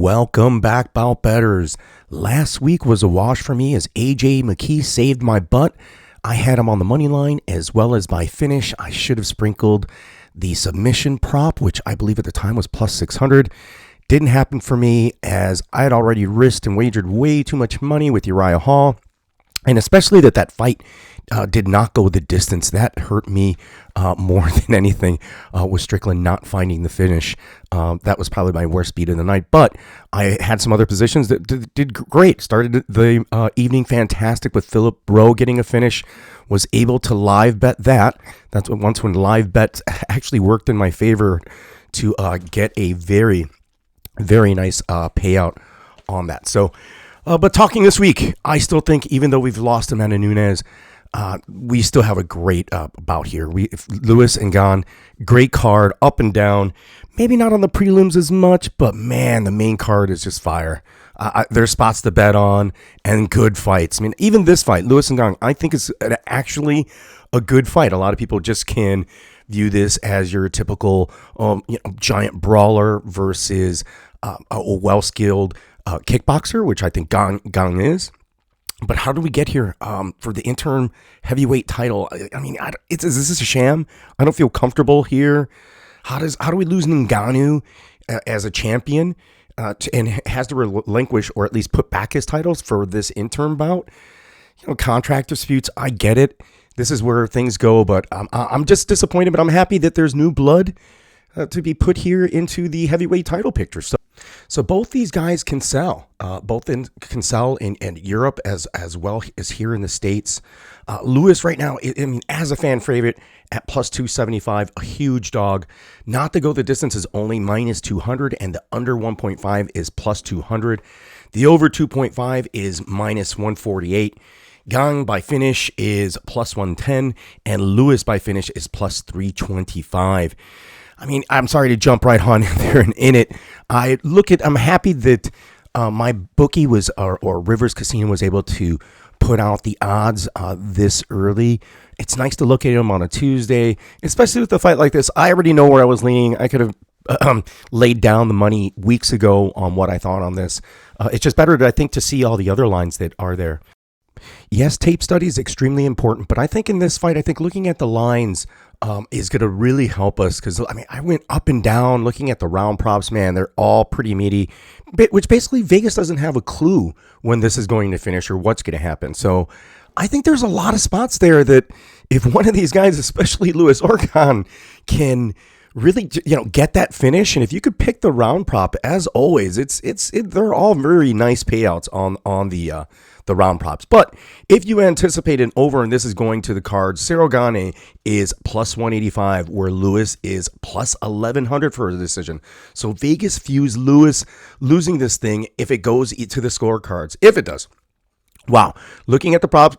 Welcome back, Bout Betters. Last week was a wash for me as AJ McKee saved my butt. I had him on the money line as well as by finish. I should have sprinkled the submission prop, which I believe at the time was plus 600. Didn't happen for me as I had already risked and wagered way too much money with Uriah Hall. And especially that fight did not go the distance. That hurt me more than anything with Strickland not finding the finish. That was probably my worst beat of the night. But I had some other positions that did great. Started the evening fantastic with Philip Rowe getting a finish. Was able to live bet that. That's when live bets actually worked in my favor to get a very, very nice payout on that. So, but talking this week, I still think even though we've lost Amanda Nunes, we still have a great bout here. Lewis and Gane, great card, up and down. Maybe not on the prelims as much, but man, the main card is just fire. There's spots to bet on and good fights. I mean, even this fight, Lewis and Gane, I think is actually a good fight. A lot of people just can view this as your typical giant brawler versus a well-skilled kickboxer, which I think Gane is. But how do we get here for the interim heavyweight title? I mean, is this a sham? I don't feel comfortable here. How do we lose Ngannou as a champion and has to relinquish or at least put back his titles for this interim bout? Contract disputes, I get it. This is where things go, but I'm just disappointed. But I'm happy that there's new blood to be put here into the heavyweight title picture. So both these guys can sell. Can sell in Europe as well as here in the States. Lewis right now, I mean, as a fan favorite at plus 275, a huge dog. Not to go the distance is only minus 200, and the under 1.5 is plus 200. The over 2.5 is minus 148. Gane by finish is plus 110, and Lewis by finish is plus 325. I mean, I'm sorry to jump right on there and in it. I'm happy that my bookie or Rivers Casino was able to put out the odds this early. It's nice to look at them on a Tuesday, especially with a fight like this. I already know where I was leaning. I could have laid down the money weeks ago on what I thought on this. It's just better, I think, to see all the other lines that are there. Yes, tape study is extremely important, but I think in this fight, looking at the lines is going to really help us because, I mean, I went up and down looking at the round props, man. They're all pretty meaty, which basically Vegas doesn't have a clue when this is going to finish or what's going to happen. So I think there's a lot of spots there that if one of these guys, especially Lewis or Gane, can really, get that finish. And if you could pick the round prop, as always, they're all very nice payouts on the round props. But if you anticipate an over, and this is going to the cards, Ciryl Gane is plus 185, where Lewis is plus 1100 for a decision. So Vegas views Lewis losing this thing if it goes to the scorecards. If it does. Wow. Looking at the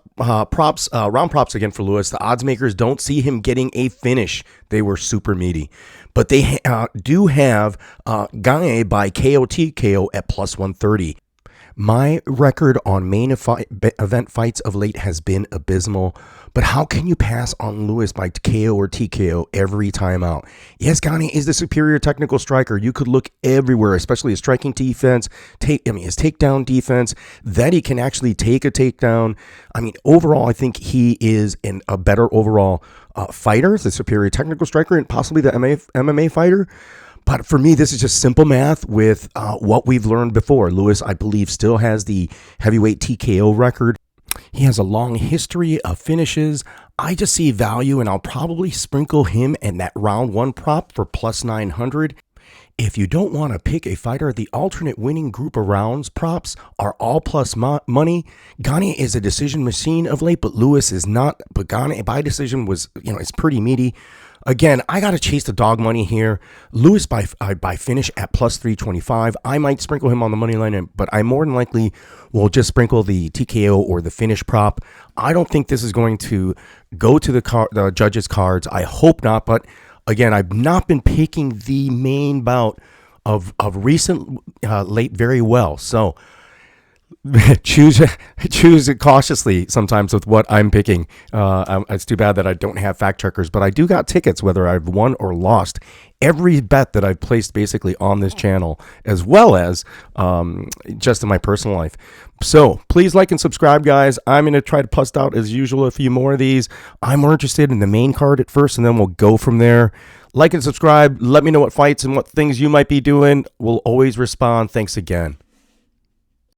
round props again for Lewis, the odds makers don't see him getting a finish. They were super meaty. But they do have Gane by KO TKO at plus 130. My record on main event fights of late has been abysmal, but how can you pass on Lewis by KO or TKO every time out? Yes, Gane is the superior technical striker. You could look everywhere, especially his striking defense, his takedown defense, that he can actually take a takedown. I mean, overall, I think he is a better overall fighter, the superior technical striker, and possibly the MMA fighter. But for me, this is just simple math with what we've learned before. Lewis, I believe, still has the heavyweight TKO record. He has a long history of finishes. I just see value, and I'll probably sprinkle him in that round one prop for plus 900. If you don't want to pick a fighter, the alternate winning group of rounds props are all plus money. Gane is a decision machine of late, but Lewis is not. But Gane by decision was, is pretty meaty. Again, I got to chase the dog money here. Lewis by finish at plus 325. I might sprinkle him on the money line, but I more than likely will just sprinkle the TKO or the finish prop. I don't think this is going to go to the judges' cards. I hope not, but again, I've not been picking the main bout of recent late very well. So choose choose it cautiously sometimes with what I'm picking. It's too bad that I don't have fact checkers, but I do got tickets whether I've won or lost every bet that I've placed basically on this channel, as well as just in my personal life. So please like and subscribe, guys. I'm going to try to bust out, as usual, a few more of these. I'm more interested in the main card at first, and then we'll go from there. Like and subscribe. Let me know what fights and what things you might be doing. We'll always respond. Thanks again.